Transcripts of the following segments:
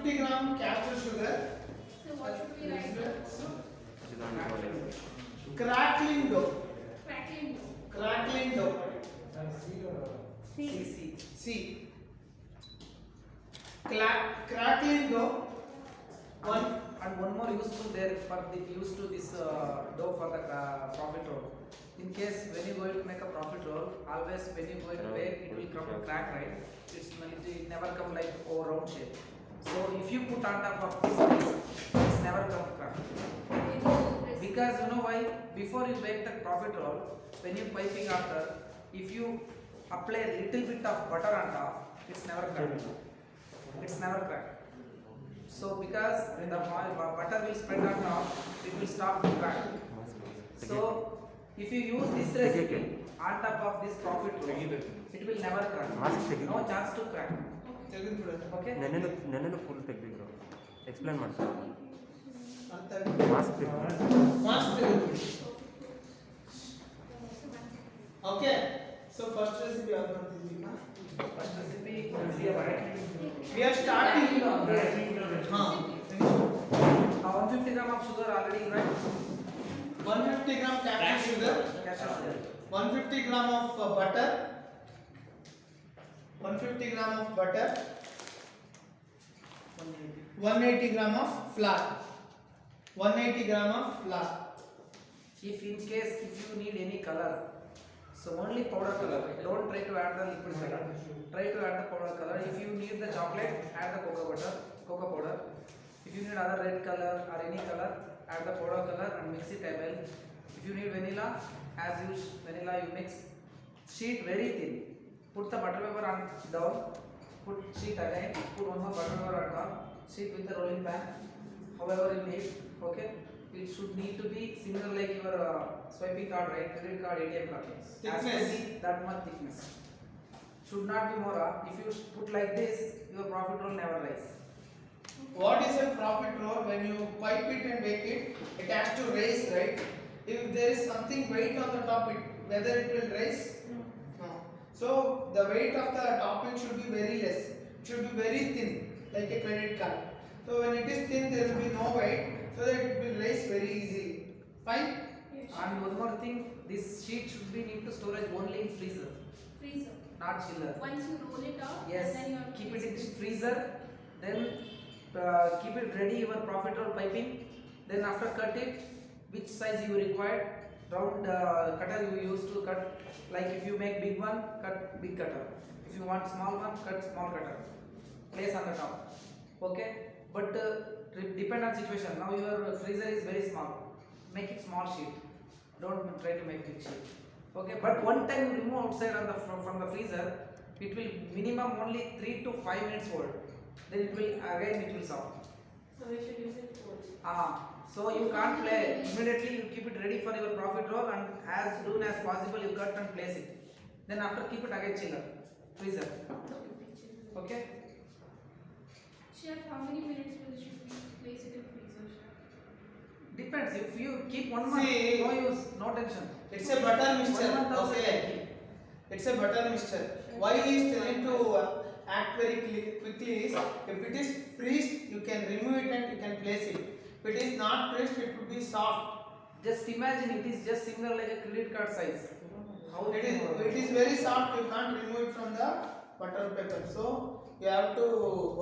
150 gram castor sugar. So what should we write here? Crackling dough. Crackling dough. Crackling dough. C. C. Crackling dough. And one more useful there for the use to this dough for the profit roll. In case when you going to make a profit roll, always when you going to bake, it will come crack, right? It never come like round shape. So if you put on top of this, it's never come crack. Because you know why? Before you bake the profit roll, when you piping after, if you apply a little bit of butter on top, it's never crack. It's never crack. So because when the butter will spread on top, it will stop to crack. So if you use this recipe on top of this profit roll, it will never crack. No chance to crack. Okay? ನೆನೆನು full ತೆಗೆದಿದ್ರು explain ಮಾಡ್ತಾರೆ Mask. Okay. So first recipe First recipe, we are starting. 150 gram of sugar already, right? 150 gram castor sugar. 150 gram of butter. 150 gram of butter. 180 gram of flour. 180 gram of flour. If in case if you need any color, so only powder color. Don't try to add the liquid color. Try to add the powder color. If you need the chocolate, add the cocoa powder. If you need other red color or any color, add the powder color and mix it well. If you need vanilla, as usual, vanilla you mix. Sheet very thin. Put the butter paper on down. Put sheet again. Put one more butter paper on top. Sheet with the rolling pan. However you need. Okay. It should need to be similar like your swiping card, right? Credit card, ATM card. Thickness. That much thickness. Should not be more. If you put like this, your profit roll never rise. What is a profit roll? When you pipe it and bake it, it has to raise, right? If there is something weight on the top, whether it will raise? No. So the weight of the topping should be very less. It should be very thin, like a credit card. So when it is thin, there will be no weight, so that it will raise very easily. Fine? Yes. And one more thing, this sheet should be need to storage only in freezer, Freezer. not chiller. Once you roll it out, Yes, then you have to keep it freeze in freezer, then keep it ready your profit roll piping. Then after cut it, which size you require. Round cutter you use to cut. Like if you make big one, cut big cutter. If you want small one, cut small cutter. Place on the top. Okay, but depend on situation. Now your freezer is very small. Make it small sheet. Don't try to make big sheet. Okay, but one time you remove outside on the from the freezer, it will minimum only 3 to 5 minutes hold. Then it will soft. So we should use it cold. So you can't play immediately. You keep it ready for your profit roll, and as soon as possible you cut and place it. Then after keep it again chiller, freezer. Okay. Chef, how many minutes should we place it in freezer, chef? Depends. If you keep 1 month, See, no use, no tension. It's a butter 1 mixture. month also Okay. keep. It's a butter mixture. Why he is telling to act very quickly is, if it is freezed, you can remove it and you can place it. If it is not freezed, it will be soft. Just imagine it is just similar like a credit card size. How It is very soft. You can't remove it from the butter paper. So you have to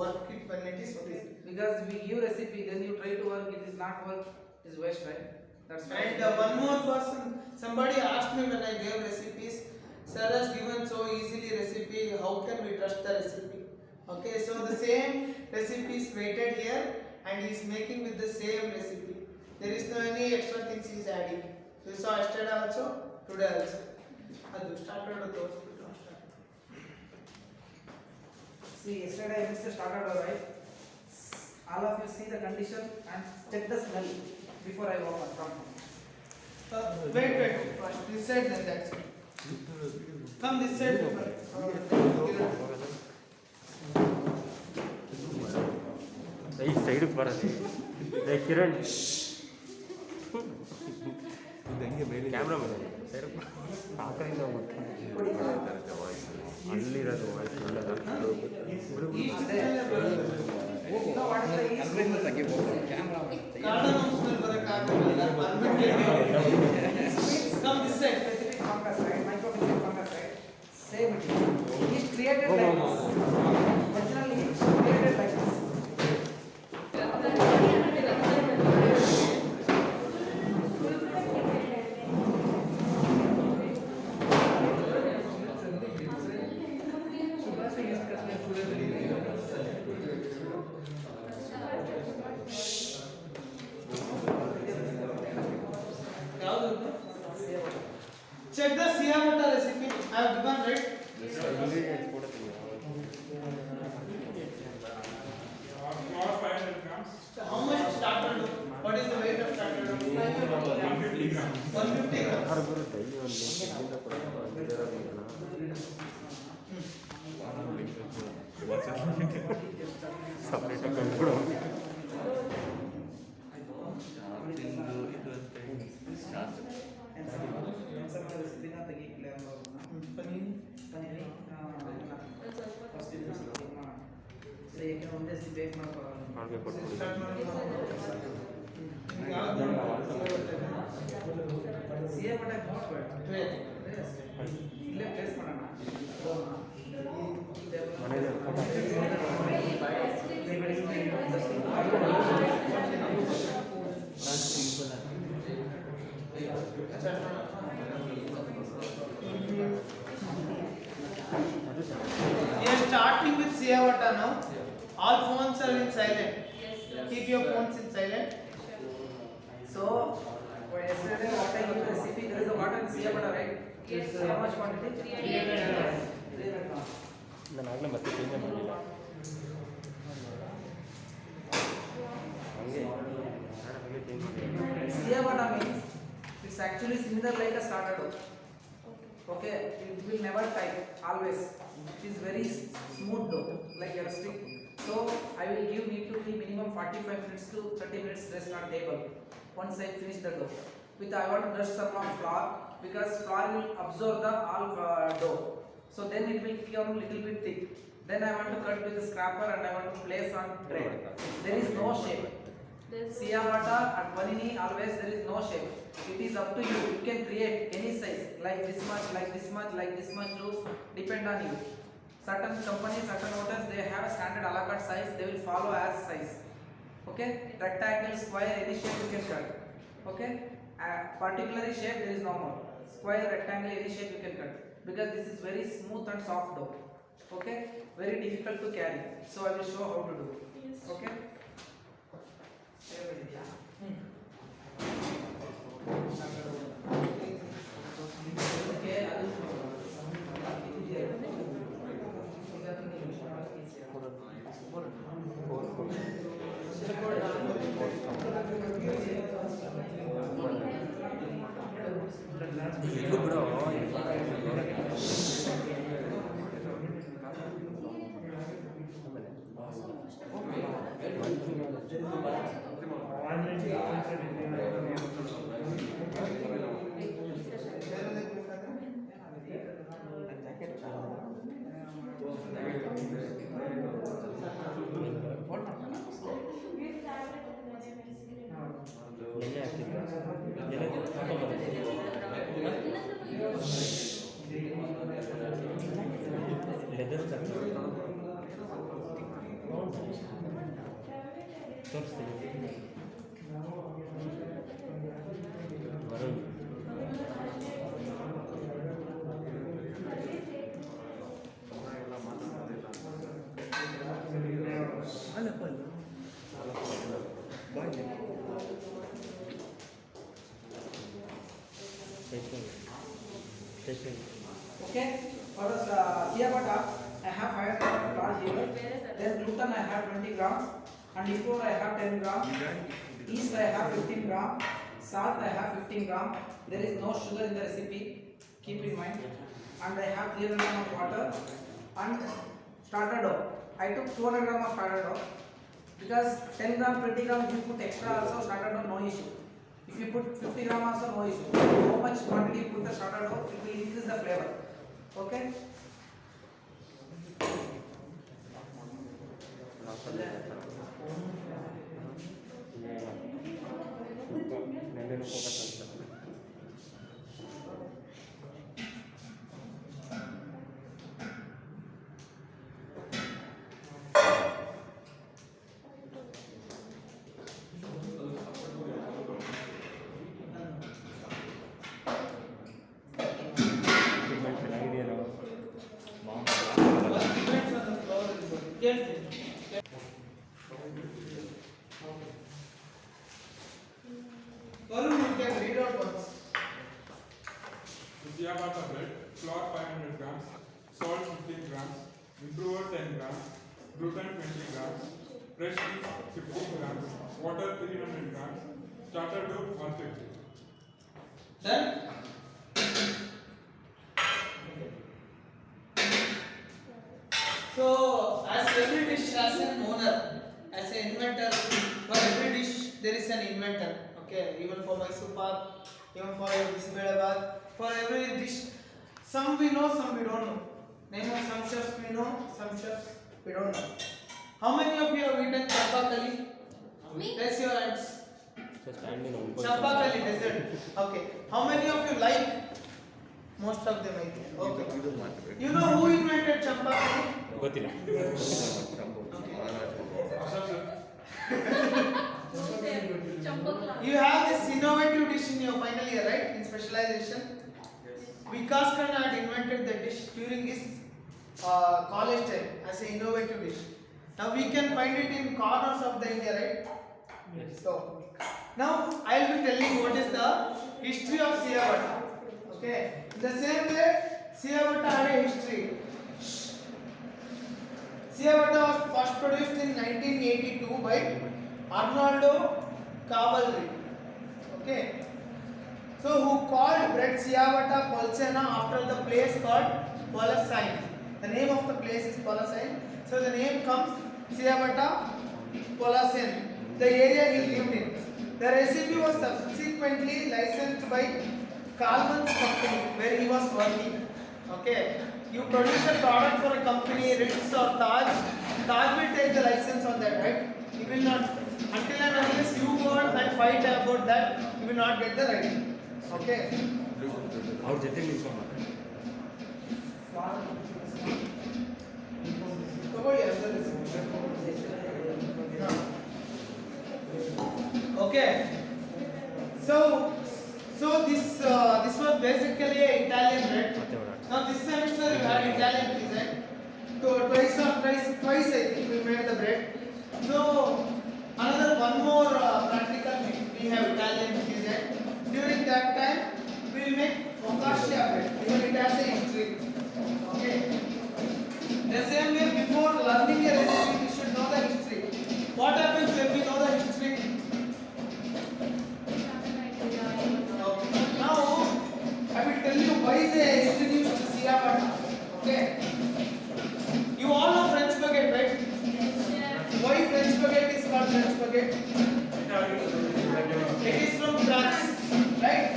work it when it is freezed. Because we give recipe, then you try to work, it is not work, it is waste, right? That's why. And one more person, somebody asked me when I gave recipes, sir has given so easily recipe, how can we trust the recipe? Okay, so the same recipe is waited here and he is making with the same recipe. There is no any extra things he is adding. You saw yesterday also, today also. Adu started with those. See, yesterday I mixed the starter dough, right? All of you see the condition and check the smell before I open. Come. Wait. First this side, then that side. Come this side. Side ಬರೋದು Kiran camera ಮೇಲೆ side ಆ ಕಡೆಯಿಂದ ಅಲ್ಲಿರೋದು voice ಒಳ್ಳೆದ You know what cardamom smell ಬರಕ್ಕೆ ಆಗಲ್ಲ. Come this side. Specific fungus, right? Mycobacterium fungus, right? Same it is. It is created like this. Originally it is created like this. ಯಾವುದು ಇದು? Check the Siamata recipe. I have given, right? Ingredients ಕೂಡ ತಿಳಿಯ How much starter dough? What is the weight of starter dough? 150 grams. 150 grams. ಯಾರು ಗುರು daily ಒಂದು ಇಲ್ಲಿಂದ ಕೂಡ ಸಪ್ರೇಟಾಗಿ ಕಳ್ಕೊಡೋ ಹಾಗೆ ಕೊಡ್ತೀವಿ ಮನೇಲಿ We are starting with Siamata now. All phones are in silent. Keep your phones in silent. So, for yesterday what I gave the recipe, there is a water in Siamata, right? Yes. How much quantity? 300 grams. ನಾನು ಆಗಲೇ ಮತ್ತೆ change ಮಾಡಲಿಲ್ಲ ಹಂಗೆ ಹಾಗೆ change ಮಾಡಿ Siamata means it's actually similar like a starter dough. Okay, it will never tight always. It is very smooth dough, like a stick. So I will need to keep minimum 45 minutes to 30 minutes rest on table. Once I finish the dough, with I want to dust some of flour because flour will absorb the all dough. So then it will become little bit thick. Then I want to cut with the scraper and I want to place on tray. There is no shape. Siamata at Vanini always there is no shape. It is up to you. You can create any size like this much, like this much, like this much to depend on you. Certain companies, certain hotels, they have a standard a la carte size. They will follow as size. Okay, rectangle, square, any shape you can cut. Okay, particularly shape there is no more. Square, rectangle, any shape you can cut because this is very smooth and soft dough. Okay, very difficult to carry. So I will show how to do. Okay. ಇದು ಬಿಡು ಎಣ್ಣೆ ಹಾಕ್ತಿದ್ದೆ ಎಲೆ leather ತೋರಿಸ್ತೀನಿ Varun Okay, for the Siamata, I have 5 grams of flour here. Then gluten I have 20 grams, and liquor I have 10 grams. Yeast I have 15 grams. Salt I have 15 grams. There is no sugar in the recipe. Keep in mind. And I have 300 grams of water and starter dough. I took 200 grams of starter dough because 10 grams, 20 grams if you put extra also starter dough no issue. If you put 50 grams also no issue. How much quantity you put the starter dough, it will increase the flavor. Okay. Focus ಅಂತ equipment ಚೆನ್ನಾಗಿದೆಯಲ್ಲ Depends on the floor is good. ಕೇಳ್ತೀನಿ. Varun, you can read out once. Ciabatta bread, flour 500 grams, salt 15 grams, improver 10 grams, gluten 20 grams, fresh yeast 15 grams, water 300 grams, starter dough 150. Done? So, as every dish has an owner, as an inventor, for every dish there is an inventor. Okay, even for Mysore Pak, even for Bisbelabath, for every dish, some we know, some we don't know. Name of some chefs we know, some chefs we don't know. How many of you have eaten chapakali? Me. Raise your hands. Standing Chapakali dessert. Okay. How many of you like? Most of them I think. Okay. You know who invented chapakali? ಗೊತ್ತಿಲ್ಲ Champakla. You have this innovative dish in your final year, right? In specialization. Vikas Khanna had invented the dish during his college time as an innovative dish. Now we can find it in corners of the India, right? Yes. So now I will be telling what is the history of Ciabatta. Okay. In the same way, Ciabatta had a history. Ciabatta was first produced in 1982 by Arnoldo Cavalry. Okay. So who called bread Ciabatta Polsena after the place called Polsena. The name of the place is Polsena. So the name comes Ciabatta Polsena, the area he lived in. The recipe was subsequently licensed by Kalman's company where he was working. Okay. You produce a product for a company, Ritz or Taj, Taj will take the license on that, right? He will not, until and unless you go and fight about that, you will not get the right. Okay? ಅವ್ರ ಜೊತೆ ನಿಂತ್ಕೊಂಡು ತಗೊಳ್ಳಿ ಅಷ್ಟೇ Okay. So this was basically an Italian bread. ಮತ್ತೆ ಓಡಾಡ Now this semester we had Italian cuisine. So twice I think we made the bread. So another one more practical we have Italian cuisine. During that time we will make focaccia bread. Even it has a history. Okay. The same way before learning a recipe we should know the history. What happens when we know the history? Okay. Now I will tell you why they introduced Ciabatta. Okay. You all know French baguette, right? Why French baguette is called French baguette? It is from France, right?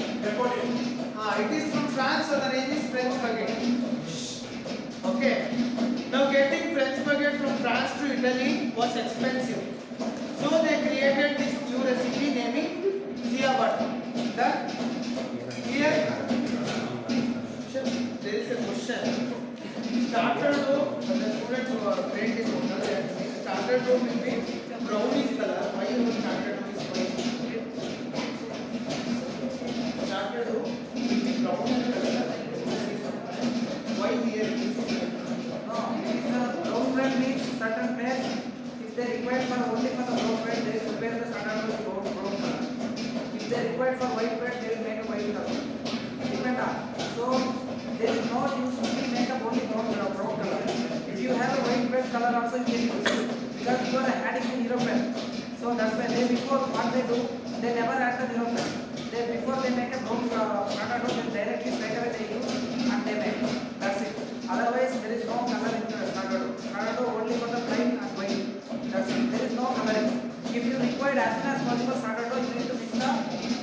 It is from France, so the name is French baguette. Okay. Now getting French baguette from France to Italy was expensive, so they created this new recipe naming Ciabatta. That here there is a question. Starter dough, the students who are trained in hotel, starter dough will be brownish color. Why your starter dough is white? Starter dough will be brownish color. Why here it is? No, it is a brown bread means certain place. If they require for only for the brown bread, they will prepare the starter dough brown color. If they require for white bread, they will make a white color. Depend on. So there is no use to make a only brown color. If you have a white bread color also you can use it, because you are adding the European. So that's why they before what they do, they never add the European. They before they make a brown starter dough, they directly straight away they use and they make. That's it. Otherwise there is no color in the starter dough. Starter dough only for the plain and white. That's it. There is no coloring. If you require as soon as possible starter dough, you need to mix the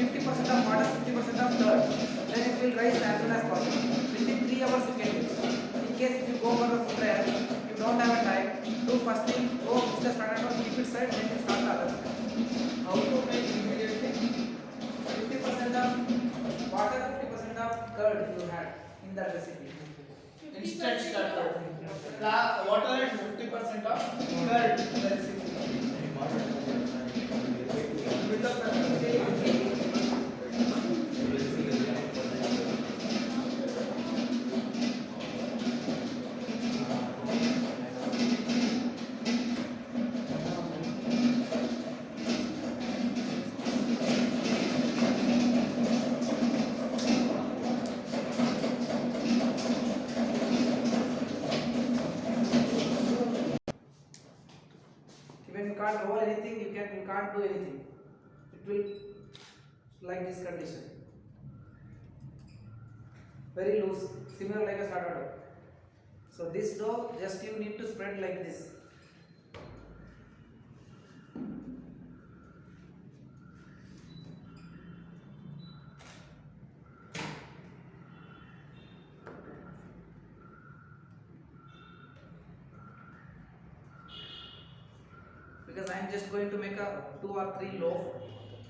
50% of water, 50% of dirt. Then it will rise as soon as possible. Within 3 hours you can use. In case if you go for the food prayer, you don't have a time, do first thing, go mix the starter dough, keep it side, then you start the other. How to make immediately? 50% water 50% of curd you had in that recipe. Instant starter. Water and 50% of curd in the recipe. Build up the When you can't roll anything, you can't do anything. It will like this condition. Very loose, similar like a starter dough. So this dough, just you need to spread like this. Because I am just going to make a 2 or 3 loaf,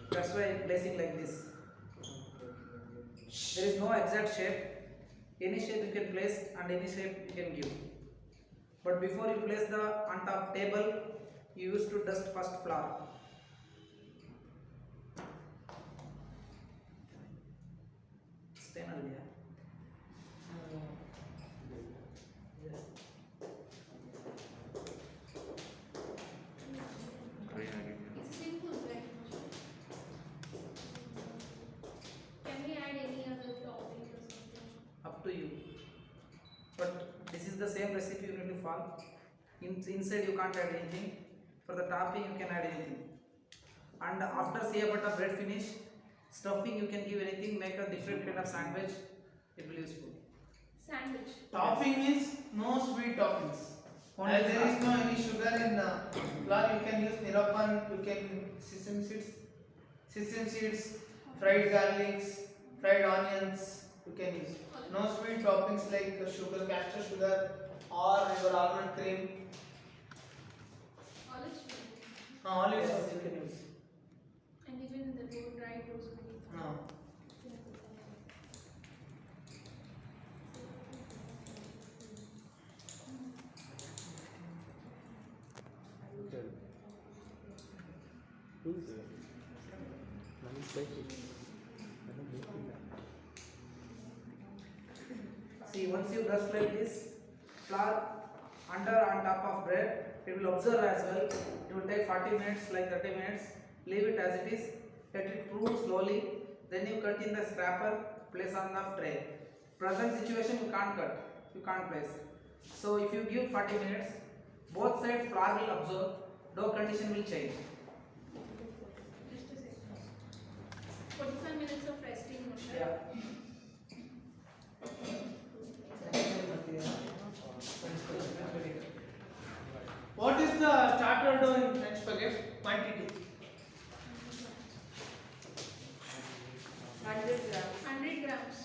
that's why I am placing like this. There is no exact shape. Any shape you can place and any shape you can give. But before you place the on top table, you used to dust first flour. Stain आ गया. It's simple, right? Can we add any other topping or something? Up to you. But this is the same recipe you need to follow. Inside you can't add anything. For the topping you can add anything. And after ciabatta bread finish, stuffing you can give anything. Make a different kind of sandwich. It will be useful. Sandwich. topping means no sweet toppings. Only As there flour. is no any sugar in flour, you can use nirapan, you can sesame seeds, fried garlics, fried onions, you can use. No sweet toppings like sugar, castor sugar, or your almond cream. Olive oil. Olive oil you can use. And even the dried rosemary. No. See, once you dust like this, flour under on top of bread, it will absorb as well. It will take 40 minutes, like 30 minutes. Leave it as it is. Let it cool slowly. Then you cut in the scraper, place on the tray. Present situation you can't cut, you can't place. So if you give 40 minutes, both sides flour will absorb, dough condition will change. Just a second. 45 minutes of resting motion. Yeah. What is the starter dough in French spaghetti? Quantity. 100 grams. 100 grams.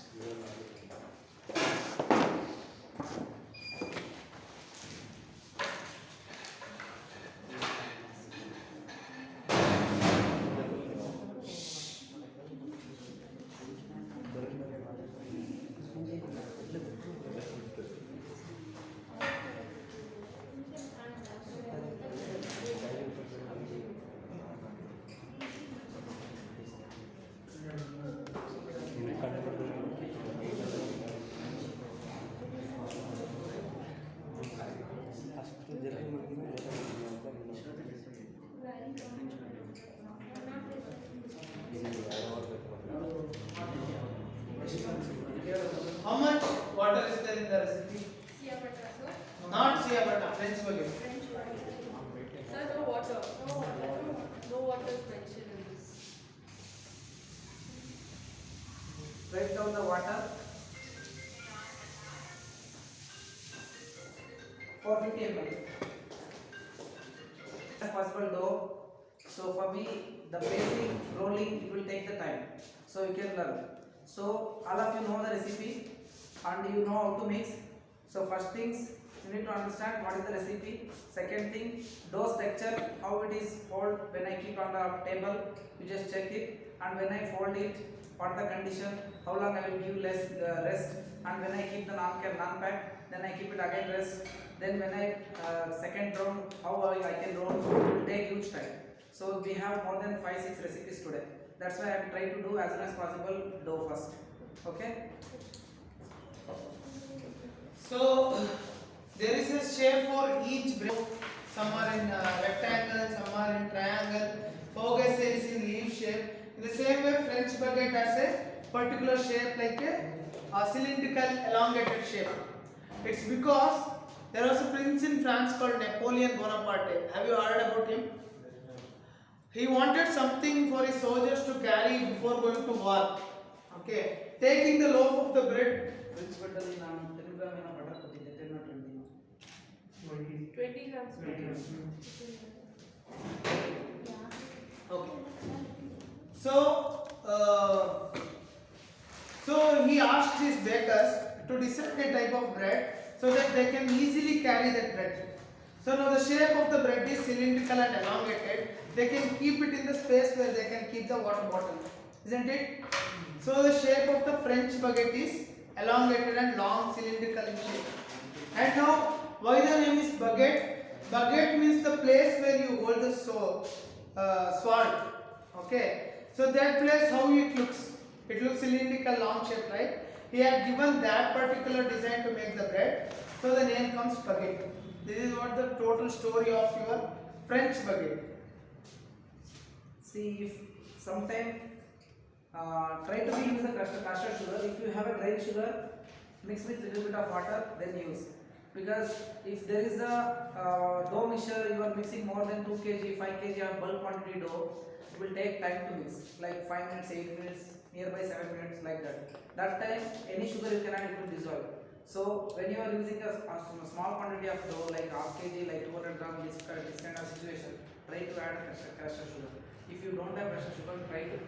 How much water is there in the recipe? Ciabatta, sir. Not ciabatta, French spaghetti. French fries. Sir, no water. No water is mentioned in this. Write down the water. 450 ml. As possible dough. So for me, the basic rolling it will take the time. So you can learn. So all of you know the recipe and you know how to mix. So first things you need to understand what is the recipe. Second thing, dough structure, how it is hold when I keep on the table, you just check it, and when I fold it, what the condition, how long I will give less rest, and when I keep the non-pack, then I keep it again rest, then when I second round, how I can roll, it will take huge time. So we have more than 5-6 recipes today. That's why I am trying to do as soon as possible dough first. Okay? So there is a shape for each bread. Some are in rectangle, some are in triangle. Focus is in leaf shape. In the same way, French baguette has a particular shape like a cylindrical elongated shape. It's because there was a prince in France called Napoleon Bonaparte. Have you heard about him? He wanted something for his soldiers to carry before going to war. Okay, taking the loaf of the bread. French butter in 10 gram in a butter, 10 or 20. 20 grams. 20 grams. Okay. So he asked his bakers to decide a type of bread so that they can easily carry that bread. So now the shape of the bread is cylindrical and elongated. They can keep it in the space where they can keep the water bottle, isn't it? So the shape of the French baguette is elongated and long, cylindrical in shape. And now, why the name is baguette? Baguette means the place where you hold the sword. Okay. So that place, how it looks? It looks cylindrical, long shape, right? He had given that particular design to make the bread. So the name comes baguette. This is what the total story of your French baguette. See, if sometime try to use the caster sugar. If you have a grain sugar, mix with little bit of water, then use. Because if there is a dough mixture, you are mixing more than 2 kg, 5 kg of bulk quantity dough, it will take time to mix, like 5 minutes, 8 minutes, nearby 7 minutes, like that. That time, any sugar you can add, it will dissolve. So when you are using a small quantity of dough, like half kg, like 200 grams, this kind of situation, try to add caster sugar. If you don't have caster sugar, try to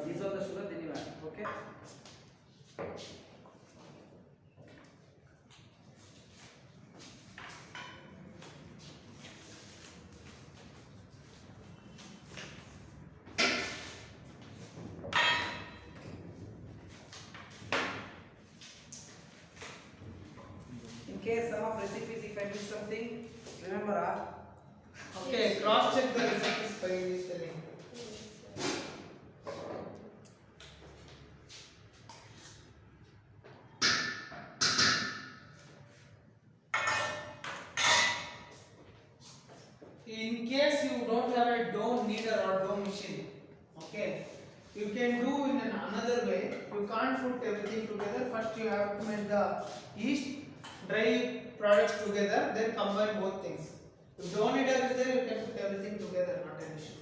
dissolve the sugar, then you add. Okay. In case some of recipes, if I miss something, remember. Okay, cross check the recipes by telling. In case you don't have a dough kneader or dough machine, okay, you can do in another way. You can't put everything together. First you have to make the yeast, dry products together, then combine both things. If dough kneader is there, you can put everything together, not an issue.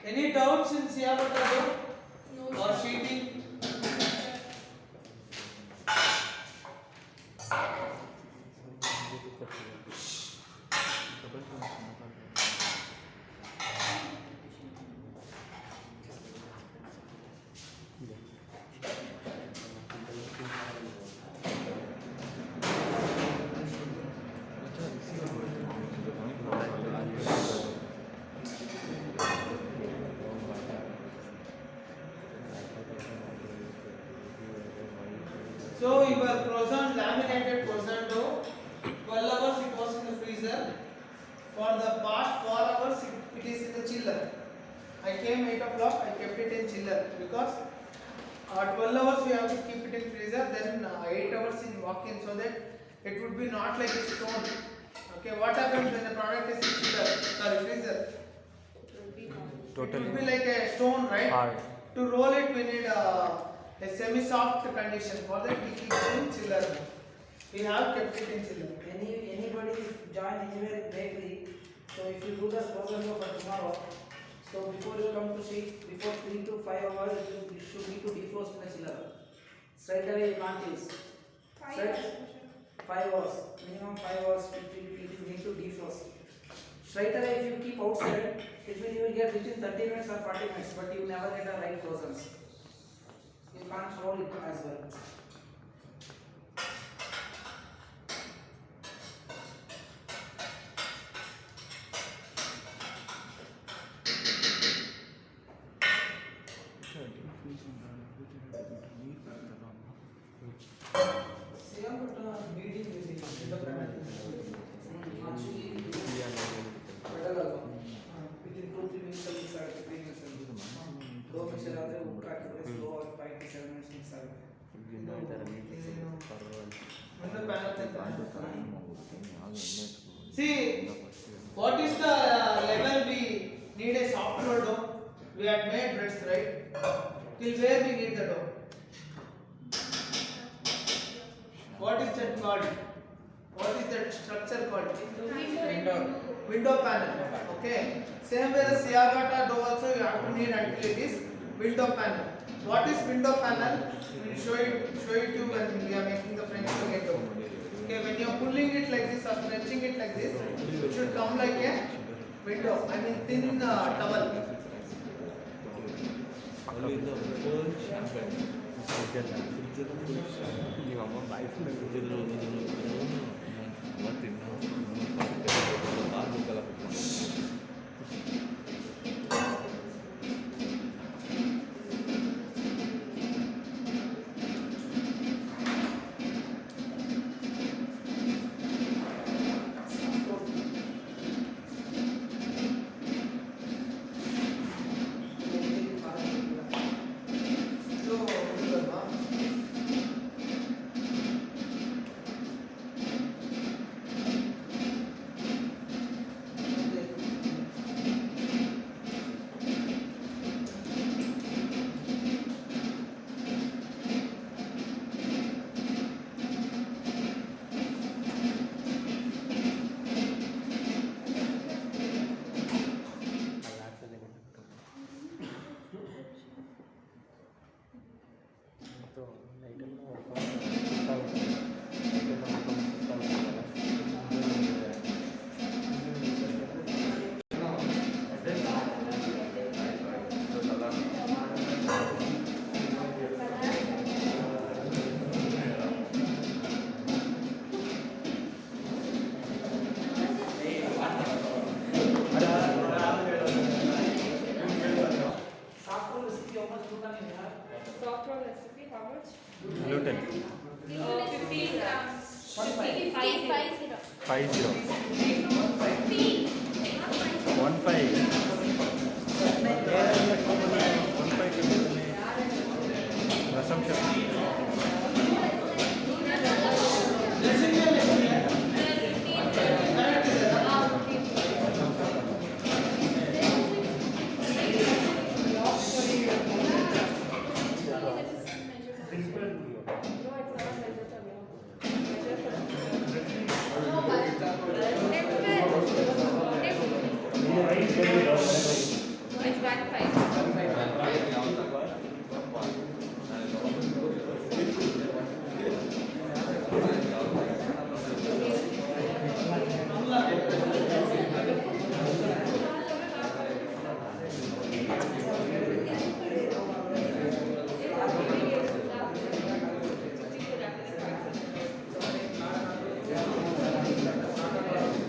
Any doubts in Siya Butter No, or sir. sheeting? So your croissant, laminated croissant dough, 12 hours it was in the freezer. For the past 4 hours it is in the chiller. I came 8 o'clock, I kept it in chiller because 12 hours we have to keep it in freezer, then 8 hours in walk-in, so that it would be not like a stone. Okay, what happens when the product is in chiller, freezer? It would be like a stone, right? Hard. To roll it we need a semi-soft condition. For that we keep it in chiller. We have kept it in chiller. Anybody join anywhere in bakery, so if you do the program for tomorrow, so before you come to sheet, before 3 to 5 hours, you should need to defrost in the chiller. Straight away you can't use. 5 Straight- hours. 5 hours, minimum 5 hours it is need to defrost. Straight away if you keep outside, you will get within 30 minutes or 40 minutes, but you never get the right frozen. You can't roll it as well. Within 2-3 minutes ಅಲ್ಲಿ mix ಆಗುತ್ತೆ, 3 minutes ಅಲ್ಲಿ. Low pressure ಆದ್ರೆ ಉಪ್ಪು ಹಾಕಿದ್ರೆ slow ಆಗಿ 5 to 7 minutes mix ಆಗುತ್ತೆ. Window panel see what is the level we need a soft roll dough. We had made breads, right? Till where we need the dough? What is that called? What is that structure called? Window panel. Okay. Same way the ciabatta dough also you have to need until it is window panel. What is window panel? We will show it to you when we are making the French baguette dough. Okay, when you are pulling it like this or stretching it like this, it should come like a window. I mean thin towel. ನಿಮ್ಮ ಅಮ್ಮ ಬಾಯಿ ಫ್ರಿಜ್ಜಲ್ಲಿ Soft roll recipe, how much? Gluten 15 grams. 50 rasam Shakti It's 1.5.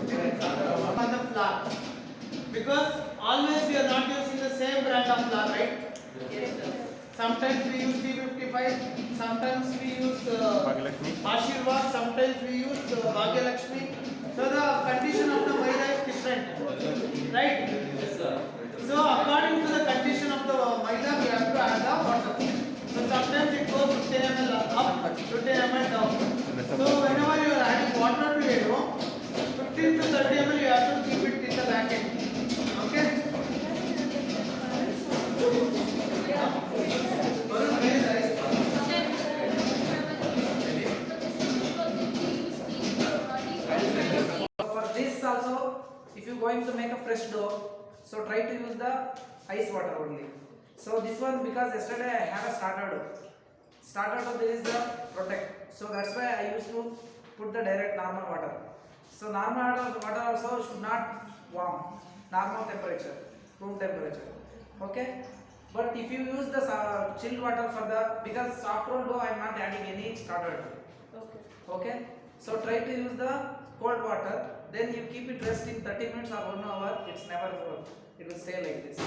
On the flour, because always we are not using the same brand of flour, right? Sometimes we use T55, sometimes we use Bhagyalakshmi Ashirwad, sometimes we use Bhagyalakshmi. So the condition of the maida is different, right? So according to the condition of the maida, we have to add the water. So sometimes it goes 15 ml up, 15 ml down. So whenever you are adding water to a dough, 15 to 30 ml you have to keep it in the back end. Okay? Varun, where is rice? if you going to make a fresh dough, so try to use the ice water only. So this one, because yesterday I have a starter dough, there is the protect. So that's why I used to put the direct normal water. So normal water also should not warm, normal temperature, room temperature. Okay. But if you use the chilled water for the, because soft roll dough I am not adding any starter dough. Okay. Okay. So try to use the cold water. Then you keep it rest in 30 minutes or 1 hour. It's never it will stay like this.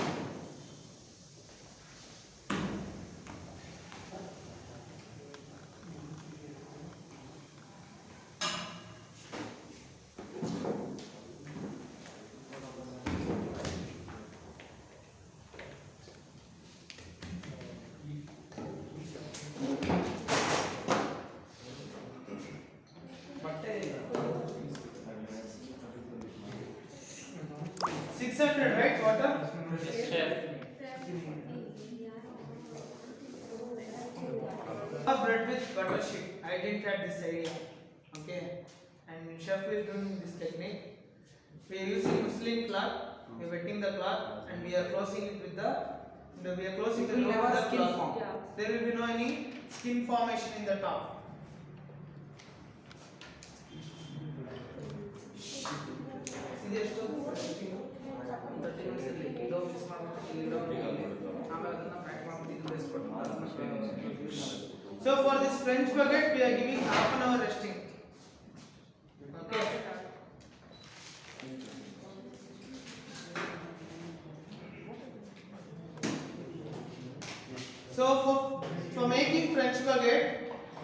ಬಟ್ಟೆ 600, right? Water? Bread with butter sheet. I didn't get this idea. Okay. And chef is doing this technique. We are using muslin cloth. We are wetting the cloth and we are closing it with the we are closing the It will dough with never the skin cloth. form. Yeah. There will be no any skin formation in the top. See this too? 30 minutes ಇರಲಿ ಇದು mix ಮಾಡ್ಬಿಟ್ಟು ಇಲ್ಲಿ ಆಮೇಲೆ ಅದನ್ನ pack ಮಾಡ್ಬಿಟ್ಟು ಇದು ಬೇಯಿಸ್ಬಿಟ್ಟು So for this French baguette, we are giving half an hour resting. Okay. So for making French baguette,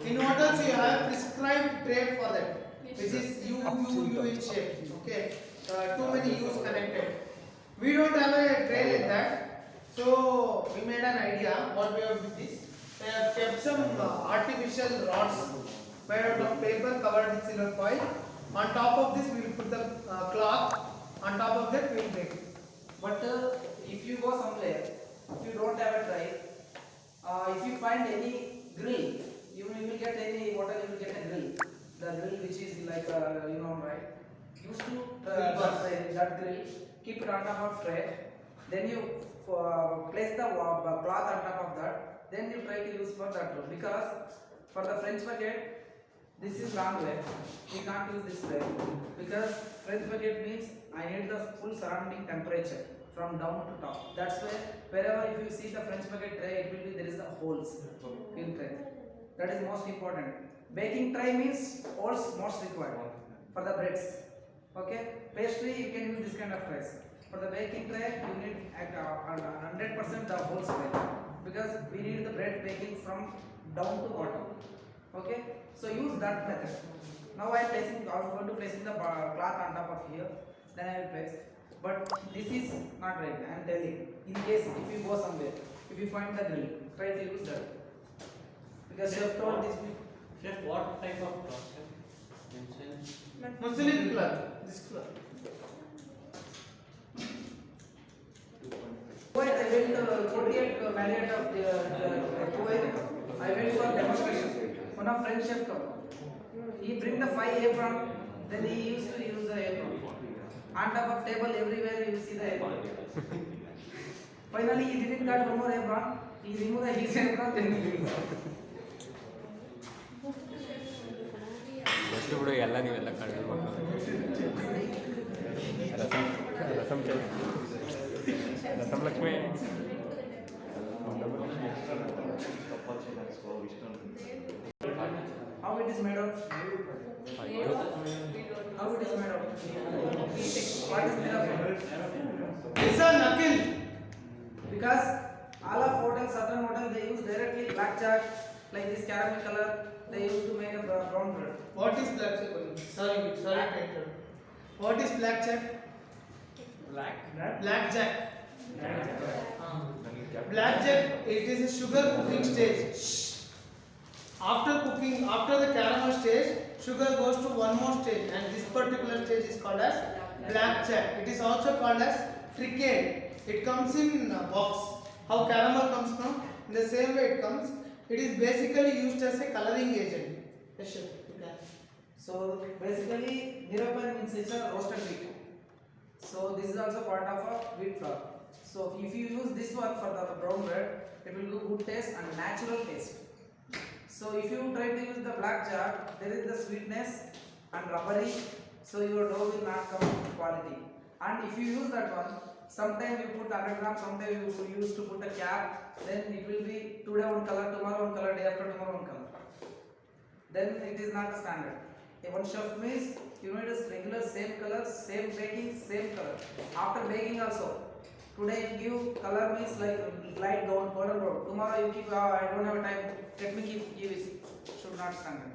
in hotels you have prescribed tray for that, which is U in shape. Okay. Too many U's connected. We don't have a tray like that. So we made an idea. What we have with this? They have kept some artificial rods made out of paper covered with silver foil. On top of this, we will put the cloth. On top of that, we will bake. But if you go somewhere, if you don't have a tray, if you find any grill, you will get any water, you will get a grill. The grill which is like you know, right? Used to that grill, keep it on top of tray. Then you place the cloth on top of that. Then you try to use for that roll, because for the French baguette, this is long way. We can't use this way because French baguette means I need the full surrounding temperature from down to top. That's why wherever if you see the French baguette tray, it will be there is the holes in tray. That is most important. Baking tray means holes most required for the breads. Okay, pastry you can use this kind of trays. For the baking tray, you need 100% the whole tray, because we need the bread baking from down to bottom. Okay, so use that method. Now I am going to placing the cloth on top of here. Then I will place. But this is not right. I am telling. In case if you go somewhere, if you find the grill, try to use that. Because chef told this. Chef, what type of cloth? Muslin cloth. This cloth. Why I went 48 Marriott of the Kuwait. I went for demonstration. One of French chef come. He bring the 5 apron. Then he used to use the apron. On top of table everywhere you see the apron. Finally he didn't got one more apron. He removed his apron. Then he used. ಎಷ್ಟು ಬಿಡು ಎಲ್ಲ ನೀವೆಲ್ಲ ಕಳ್ದು rasam rasam rasam Lakshmi How it is made of? ಅಯ್ಯೋ How it is made of? What is made of? It's a knuckle. Because all of hotels, certain hotels, they use directly blackjack, like this caramel color. They used to make a brown bread. What is blackjack? Sorry to interrupt. What is blackjack? Blackjack. Blackjack, it is a sugar cooking stage. After cooking, after the caramel stage, sugar goes to one more stage, and this particular stage is called as blackjack. It is also called as tricade. It comes in a box. How caramel comes from? In the same way it comes. It is basically used as a coloring agent. Yes, sure. So basically, Nirupan means it's a roasted wheat. this is also part of a wheat flour. So if you use this one for the brown bread, it will give good taste and natural taste. So if you try to use the black jar, there is the sweetness and rubbery, so your dough will not come quality. And if you use that one, sometimes you put 100 grams, sometimes you use to put a cap, then it will be today one color, tomorrow one color, day after tomorrow one color. Then it is not a standard. A one chef means you need a regular same color, same baking, same color. After baking also, today you give color means like light brown, golden brown. Tomorrow you keep, I don't have time, let me give it. Should not standard.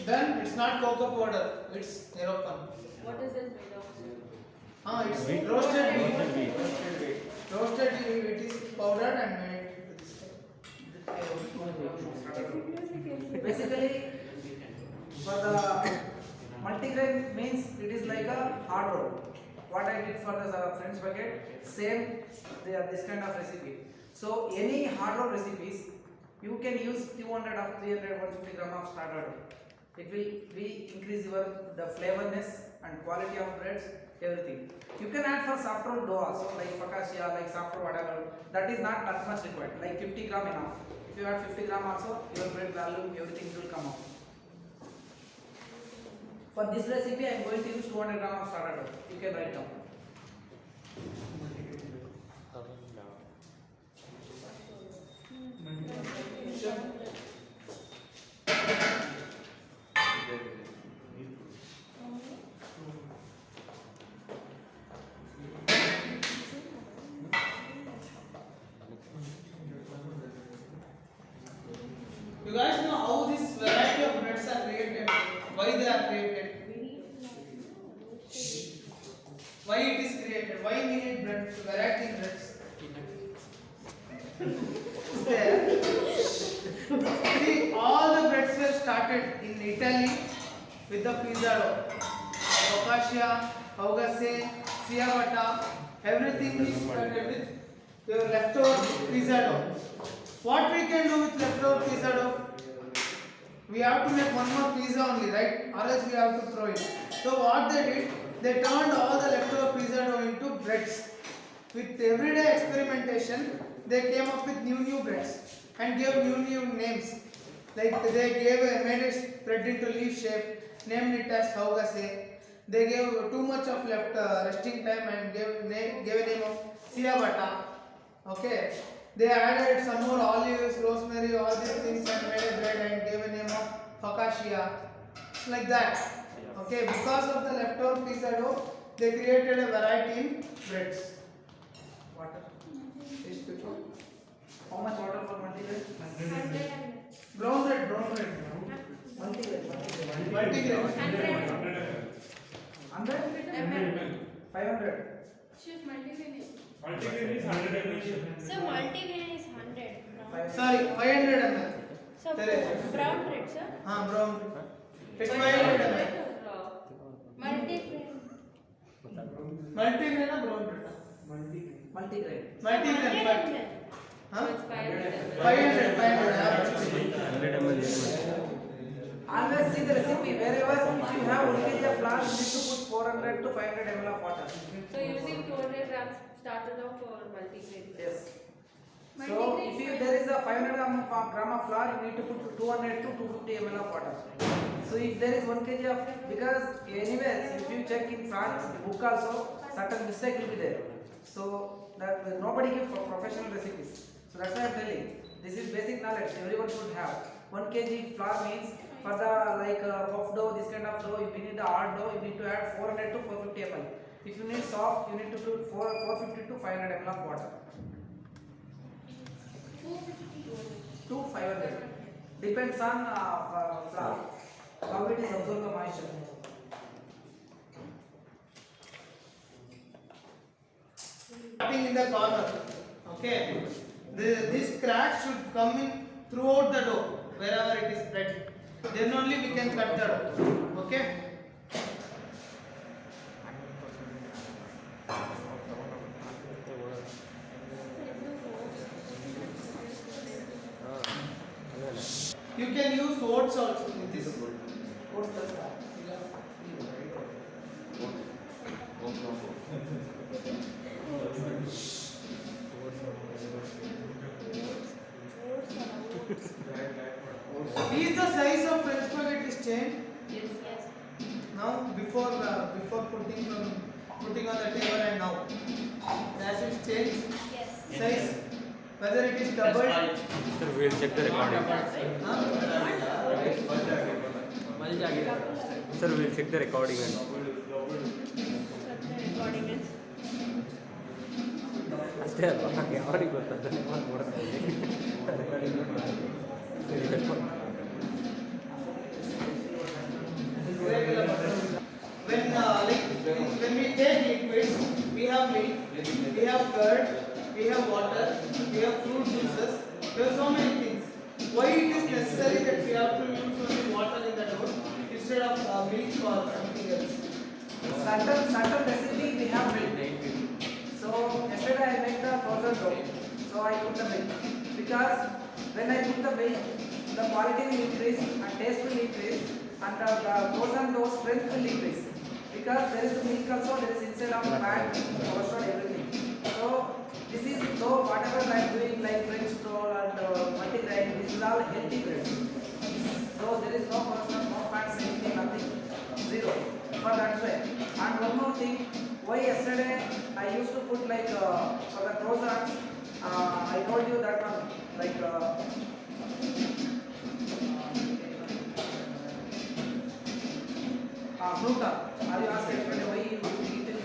Then it's not cocoa powder, it's Neropan. What is it made of? It's Wheat. roasted wheat. Roasted wheat. Roasted wheat, it is powdered and made into this type. Basically, for the multigrain means it is like a hard roll. What I did for the French bucket, same this kind of recipe. So any hard roll recipes, you can use 200 of 300, 150 gram of starter dough. It will be increase your the flavorness and quality of breads, everything. You can add for soft roll dough also, like focaccia, like soft roll whatever. That is not that much required. Like 50 gram enough. If you add 50 gram also, your bread value, everything will come out. For this recipe, I am going to use 200 gram of starter dough. You can write down. You guys know how this variety of breads are created? Why they are created? Why it is created? Why we need bread, variety in breads? Is there? See, all the breads were started in Italy with the pizza dough. Focaccia, Augasse, ciabatta, everything is started with your leftover pizza dough. What we can do with leftover pizza dough? We have to make one more pizza only, right? Or else we have to throw it. So what they did, they turned all the leftover pizza dough into breads. With everyday experimentation, they came up with new breads and gave new names. Like they made a bread into leaf shape, named it as Augasse. They gave too much of left resting time and gave a name of ciabatta. Okay. They added some more olives, rosemary, all these things and made a bread and gave a name of focaccia. Like that. Okay, because of the leftover pizza dough, they created a variety in breads. Water. How much water for multigrain? Brown bread. Multigrain. Multigrain. 100? 500. Chef, multigrain is. Multigrain is 100 ml. So multigrain is 100. Brown. Sorry, 500 ml. So Correct. brown bread, sir. Brown bread. It's 500 ml. Multigrain. Multigrain or brown bread? Multigrain. Multigrain, but. 100 Huh? It's 500. 500. 100 ml. Always see the recipe. Wherever if you have 1 kg of flour, you need to put 400 to 500 ml of water. So using 200 grams started off for multigrain. Yes. So if there is a 500 gram of flour, you need to put 200 to 250 ml of water. So if there is 1 kg of, because anyways, if you check in France book also, certain mistake will be there. So that nobody gives professional recipes. So that's why I am telling. This is basic knowledge. Everyone should have. 1 kg flour means for the puff dough, this kind of dough, if you need the hard dough, you need to add 400 to 450 ml. If you need soft, you need to put 450 to 500 ml of water. 2 500. Depends on flour. How it is absorb the moisture. Cutting in the corner. Okay. This crack should come in throughout the dough, wherever it is spread. Then only we can cut the dough. Okay. You can use oats also in this. What's the Is the size of French baguette is changed Yes. now before putting on the table and now? Has it changed Yes. size? Whether it is doubled? Sir, we'll check the recording. Huh? Sir, we'll check the recording and Recording it. ಅಷ್ಟೇ ಅಲ್ವಾ ಯಾರಿಗೆ ಗೊತ್ತಾಗ್ತದೆ When we take liquids, we have milk, we have curd, we have water, we have fruit juices, we have so many things. Why it is necessary that we have to use only water in the dough instead of milk or something else? Certain recipe we have milk. So yesterday I made the frozen dough. So I put the milk because when I put the milk, the quality will increase and taste will increase and the frozen dough strength will increase because there is the milk also, there is inside of fat, cholesterol, everything. So this is dough whatever I am doing like French roll and multigrain, this is all healthy bread. So there is no cholesterol, no fats, anything, nothing, zero. For that way. And one more thing, why yesterday I used to put like for the croissants, I told you that one like gluten. Are you asking why you eat it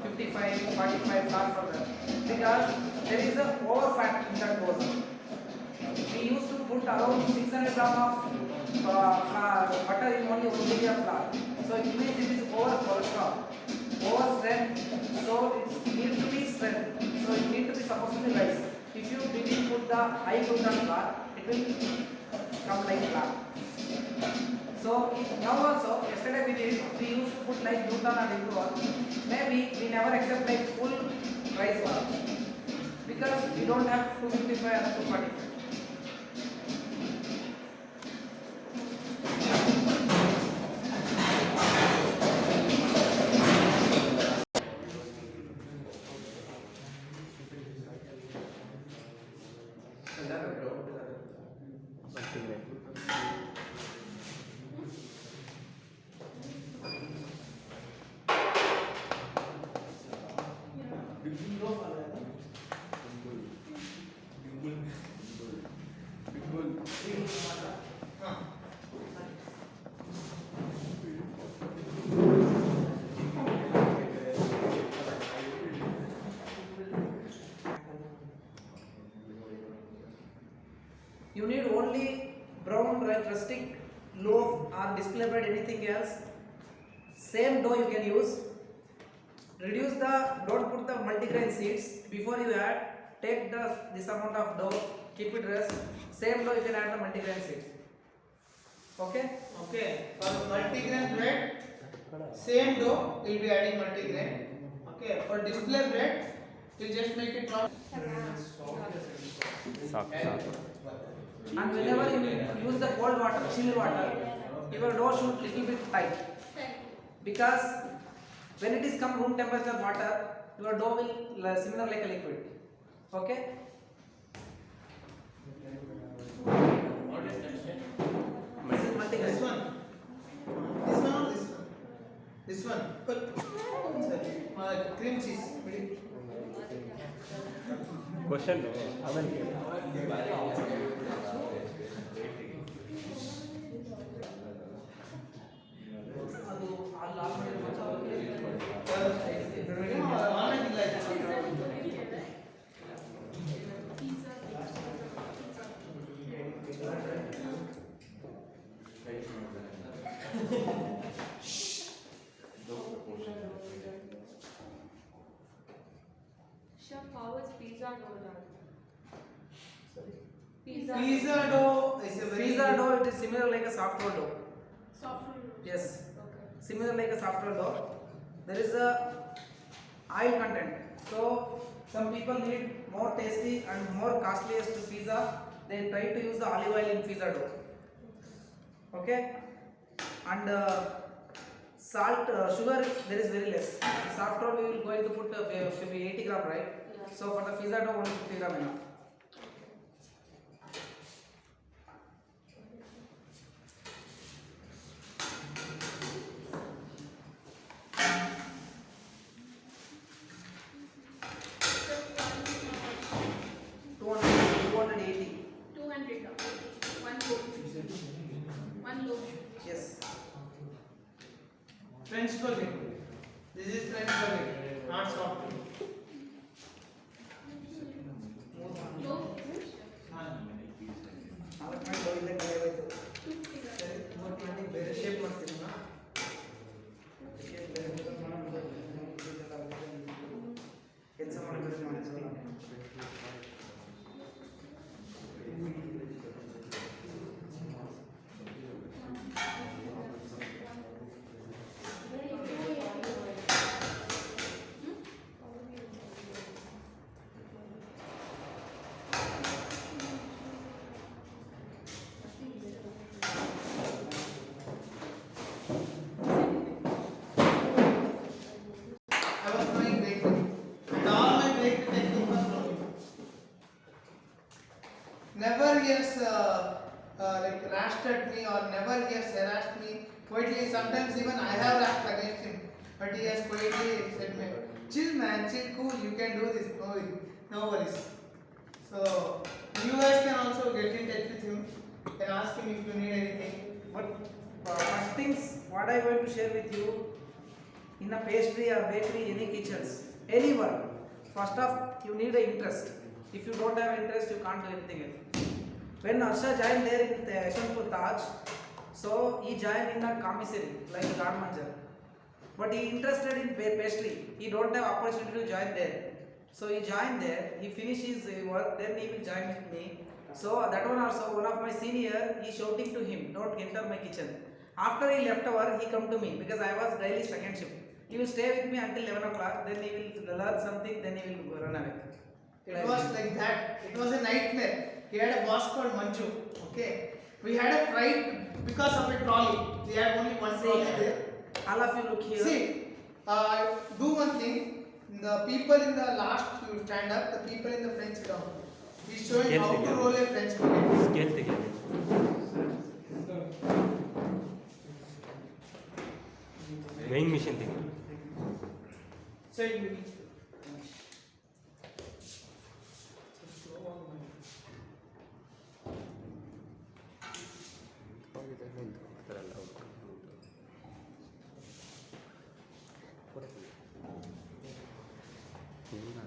55, 45 fat for that? Because there is a over fat in that croissant. We used to put around 600 grams of butter in only 1 kg of flour. So it means it is over cholesterol, over strength. So it needs to be strength. So it needs to be supposed to be rice. If you didn't put the high gluten flour, it will come like flour. So now also, yesterday we used to put like gluten and into all. Maybe we never accept like full rice flour because we don't have 255 and 245. You need only brown rustic loaf or display bread, anything else. Same dough you can use. Reduce the, don't put the multigrain seeds. Before you add, take this amount of dough, keep it rest. Same dough you can add the multigrain seeds. Okay? Okay. For multigrain bread, same dough we'll be adding multigrain. Okay. For display bread, we'll just make it round. ಸಾಕು And whenever you use the cold water, chilled water, your dough should little bit tight. Because when it is come room temperature water, your dough will similar like a liquid. Okay? This is multigrain. This one. This one or this one? This one. Put. Cream cheese. Question ಆಮೇಲೆ ಕೇಳಿ. ಅದು ಅಲ್ಲಿ already Chef, how is pizza dough done? Pizza dough is a very pizza dough, it is similar like a soft roll dough. Soft roll. Yes. Okay. Similar like a soft roll dough. There is a oil content. So some people need more tasty and more costliest pizza. They try to use the olive oil in pizza dough. Okay. And Salt, sugar, there is very less. Soft roll, we will going to put 80 gram, right? Yeah. So for the pizza dough, only 50 gram enough. So 280. 200 one loaf. One loaf. Yes. French baguette. This is French baguette, not soft. Loaf. ನಾಲ್ಕು ಮಾಡಿ ಹೋಗಿದ್ದೆ ಕಡೆ ಹೋಯ್ತು. 250 grams. ಸರಿ, ಇವತ್ತು ಮಾಡಿ ಬೇರೆ shape ಮಾಡ್ತೀನಿ ನಾ. ಕೆಲಸ ಮಾಡಿದ್ರೆ ಮಾಡಿಸೋಣ. I was doing bakery, and all my bakery technique was from him. Never he has like rashed at me, or never he has harassed me. Quietly, sometimes even I have rashed against him, but he has quietly said me, "Chill, man, chill, cool. You can do this. No worries." So you guys can also get in touch with him. You can ask him if you need anything. But first things, what I want to share with you, in a pastry or bakery, any kitchens, anyone, first off, you need an interest. If you don't have interest, you can't do anything else. When Harsha joined there in the Yeshwanthpur Taj, so he joined in a commissary, like a guard manager. But he interested in pastry. He don't have opportunity to join there. So he joined there, he finished his work, then he will join with me. So that one also, one of my senior, he shouting to him, don't enter my kitchen. After he left over, he come to me because I was daily second shift. He will stay with me until 11 o'clock, then he will learn something, then he will run away. It was like that. It was a nightmare. He had a boss called Manju. Okay. We had a fight because of a trolley. We had only one trolley there. All of you look here. See, do one thing. The people in the last, you stand up. The people in the French down. He's showing how to roll a French baguette. Scale ತೆಗೆದು weighing machine ತೆಗೆದು Side maybe.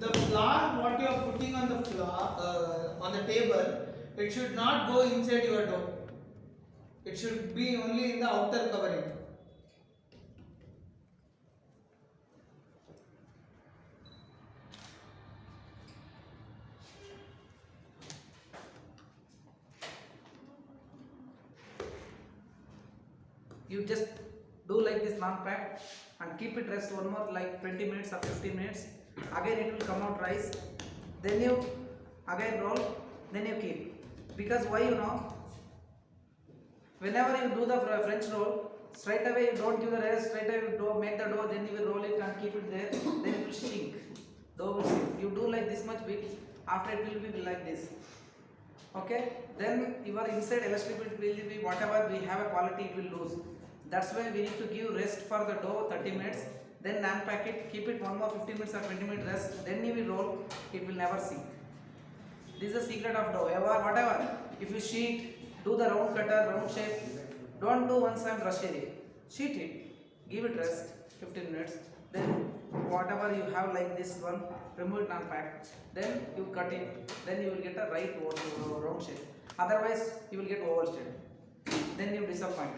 The flour, what you are putting on the floor, on the table, it should not go inside your dough. It should be only in the outer covering. You just do like this non-pack and keep it rest one more like 20 minutes or 15 minutes. Again it will come out rice. Then you again roll. Then you keep. Because why, you know? Whenever you do the French roll, straight away you don't give the rest. Straight away you do make the dough. Then you will roll it and keep it there. Then it will shrink. Dough will shrink. You do like this much big. After it will be like this. Okay. Then your inside elasticity will be whatever we have a quality it will lose. That's why we need to give rest for the dough 30 minutes, then non-pack it, keep it one more 15 minutes or 20 minutes rest, then you will roll, it will never sink. This is the secret of dough. Whatever, if you sheet, do the round cutter, round shape, don't do one time rush area. Sheet it, give it rest 15 minutes, then whatever you have like this one, remove it non-pack, then you cut it, then you will get a right round shape. Otherwise, you will get oval shape. Then you disappoint.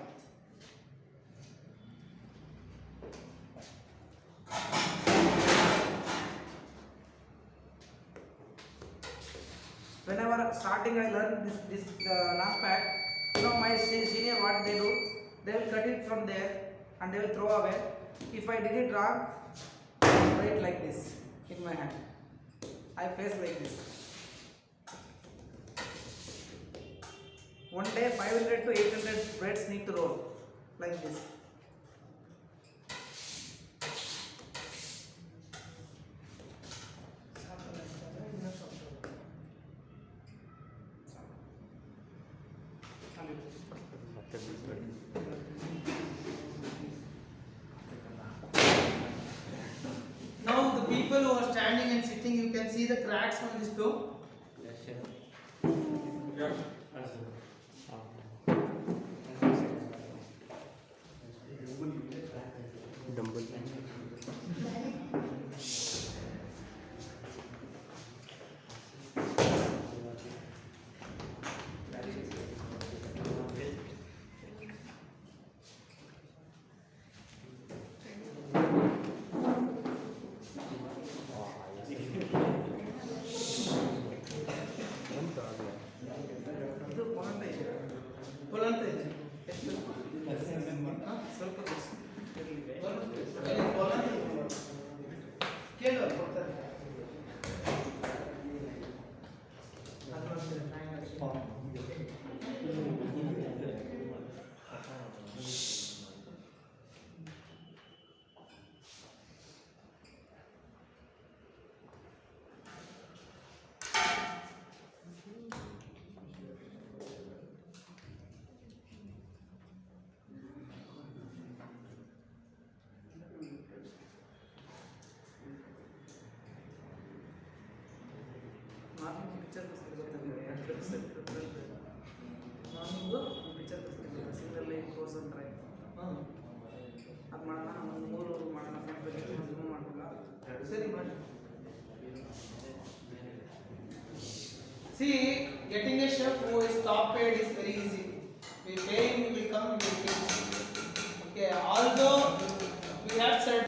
Whenever starting I learn this non-pack, you know my senior what they do, they will cut it from there and they will throw away. If I did it wrong, I write like this in my hand. I face like this. One day 500 to 800 breads need to roll like this. people who are standing and sitting, you can see the cracks on this dough. Yes, chef. Yeah. Dumbbell. ಇದು ಪೊಲಂಟ ಇದೆ. ಪೊಲಂಟ ಇದೆ. ಎಷ್ಟು? ಹಾ? ಸ್ವಲ್ಪ ದಿವ್ಸ ಇರ್ಲಿ. ಪೊಲಂಟ ಕೇಳು ಕೊಡ್ತಾರೆ. ಅದು ನೋಡ್ತೀರಾ? ಮಾರ್ನಿಂಗ್ ಪಿಕ್ಚರ್ ಗೊತ್ತಾಗಿದೆ. Morning picture single line course ಅಂತ ಹಾ. ಅದು ಮಾಡೋಣ. ಒಂದು 3 ಮಾಡೋಣ. ಫ್ರಂಟ್ ಮಾಡೋಣ. ಸರಿ ಮಾಡಿ. See, getting a chef who is top paid is very easy. We pay him, he will come, he will pay. Okay, although we have said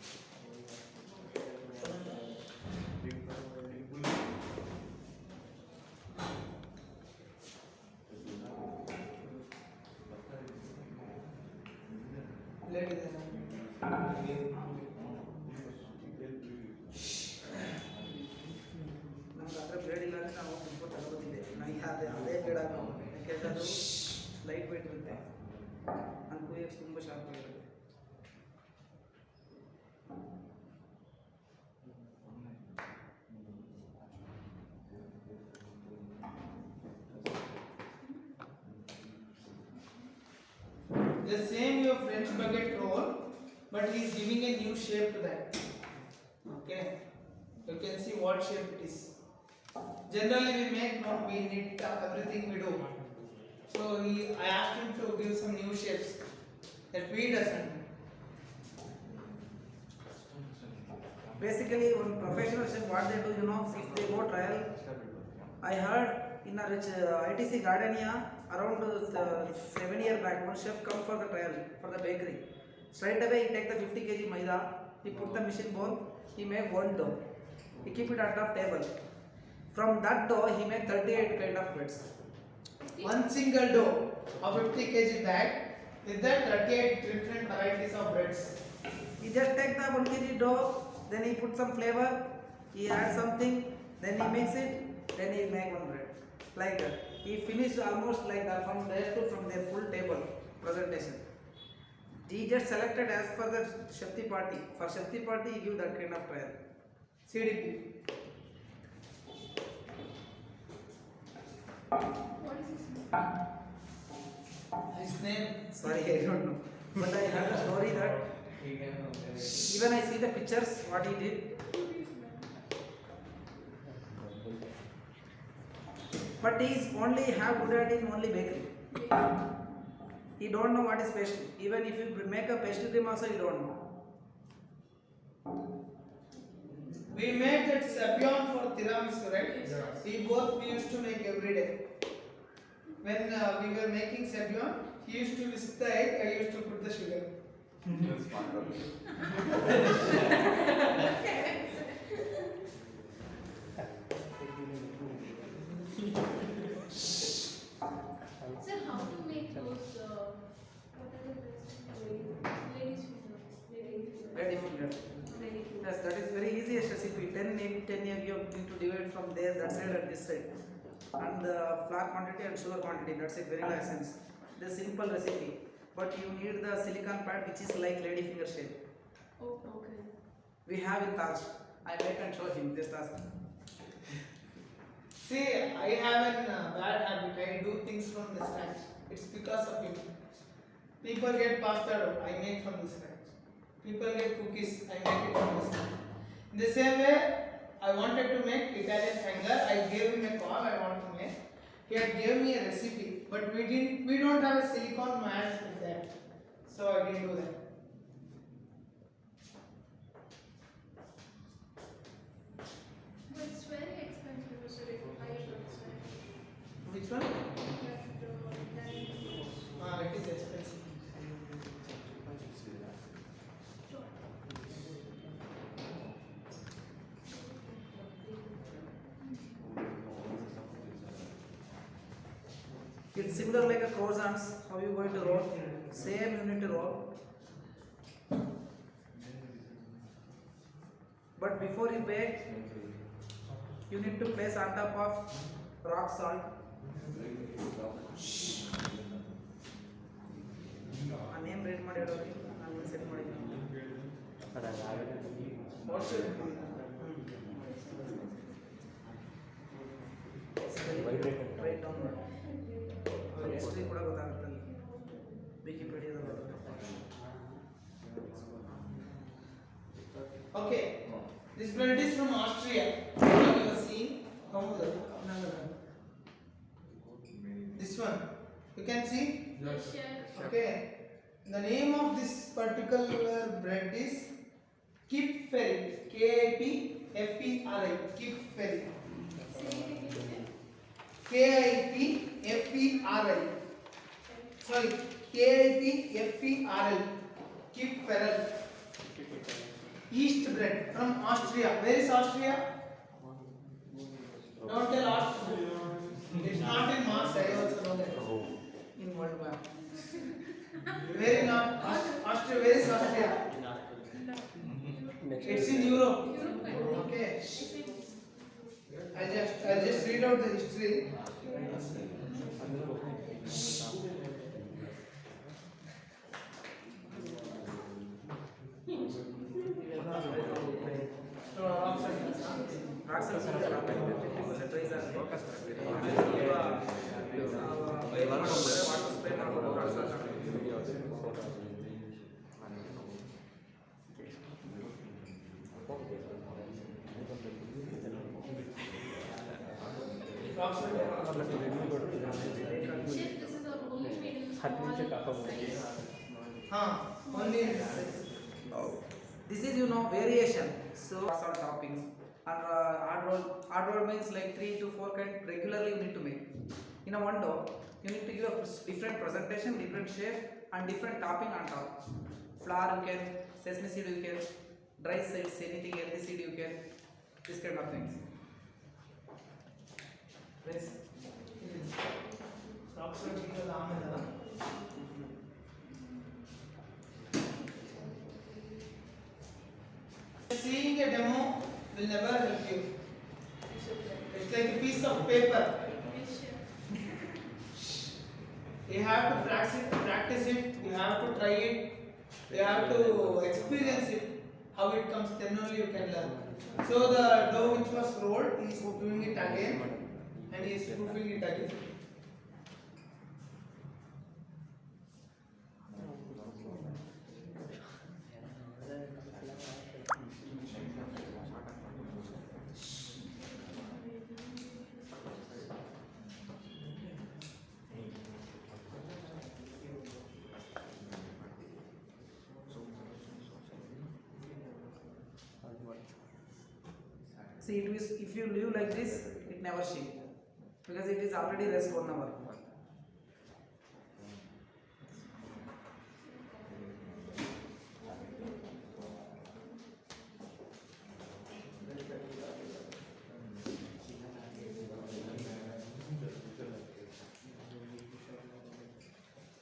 ನಮ್ಗೆ ಅದರ ಬ್ಲೇಡ್ ಇಲ್ಲ ಅಂದರೆ ನಾವು ತುಂಬ ತಗೋತಿದ್ದೆ. ನನಗೆ ಅದೇ ಬ್ಲೇಡ್ ಆಗೋ ಯಾಕೆಂದರೆ ಅದು ಲೈಟ್ ವೆಯ್ಟ್ ಇರುತ್ತೆ. ಅದು ಕುಯ್ಯಕ್ಕೆ ತುಂಬ ಶಾರ್ಪ್ ಆಗಿರುತ್ತೆ. the same your French baguette roll, but he is giving a new shape to that. Okay, you can see what shape it is. Generally we make no, we knit everything we do. So I asked him to give some new shapes that we doesn't. Basically, one professional chef, what they do, you know, if they go trial, I heard in a rich ITC Gardenia around 7 years back, one chef come for the trial for the bakery. Straight away, he take the 50 kg maida, he put the machine bowl, he make one dough, he keep it at the table. From that dough, he make 38 kind of breads. One single dough of 50 kg bag with that 38 different varieties of breads. He just take the 1 kg dough, then he put some flavor, he add something, then he mix it, then he make one bread. Like that. He finished almost like that from there to from their full table presentation. He just selected as per the Shakti party. For Shakti party, he give that kind of trial. CDP. What is his name? His name. Sorry, I don't know. But I heard a story that even I see the pictures, what he did. But he is only have good at in only bakery. He don't know what is pastry. Even if you make a pastry cream also, he don't know. We made that sapion for tiramisu, right? Yes. We used to make every day. When we were making sapion, he used to whisk the egg, I used to put the sugar. Sir, how to make those, what are the best ladies finger? Ready finger. Very good. Yes, that is very easiest recipe. 10 in 10 years you need to divide from there, that side and this side. And the flour quantity and sugar quantity, that's it, very license. The simple recipe. But you need the silicon pad which is like lady finger shape. Oh, okay. We have in Taj. I make and show him, just ask. See, I have a bad habit. I do things from the scratch. It's because of him. People get pasta dough, I make from the scratch. People get cookies, I make it from the scratch. In the same way, I wanted to make Italian hanger. I gave him a call. I want to make. He had gave me a recipe, but we don't have a silicone mat with that, so I didn't do that. But it's very expensive, so it high outside. Which one? That, It is expensive. It's similar like a croissants. How you going to roll? Same you need to roll. But before you bake, you need to place on top of rock salt. A name read ಮಾಡಿ ಹೇಳೋರಿ ನಾನು set ಮಾಡಿದ್ದೀನಿ. What should we do? Write down. History ಕೂಡ ಗೊತ್ತಾಗುತ್ತೆ ಅಲ್ಲಿ. ವಿಕಿಪೀಡಿಯಾದಲ್ಲಿ. Okay, this bread is from Austria. You are seeing this one. You can see. Yes. Okay. The name of this particular bread is Kipferi. K-I-P-F-E-R-I. Kipferi. K-I-P-F-E-R-I. Sorry, K-I-P-F-E-R-I. Kipferel. Yeast bread from Austria. Where is Austria? Don't tell Austria. It's not in Mars. I also know that. In World Bank. Where in Austria? Where is Austria? It's in Europe. Okay. I'll just read out the history. Chef, this is our only made in small size. Only in this size. This is variation. So salt topping and hard roll means like 3 to 4 kind regularly you need to make. In a one dough, you need to give a different presentation, different shape and different topping on top. Flour you can, sesame seed you can, dry seeds, anything, any seed you can, this kind of things. Yes. Seeing a demo will never help you. It's like a piece of paper. Yes, chef. You have to practice it, you have to try it, you have to experience it, how it comes, then only you can learn. So the dough which was rolled, he is doing it again and he is proofing it again. See, it is, if you leave like this, it never shake because it is already rest 1 hour.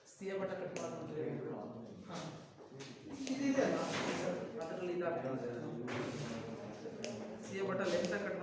See about a cut ಅದರಲ್ಲಿ See about a length cut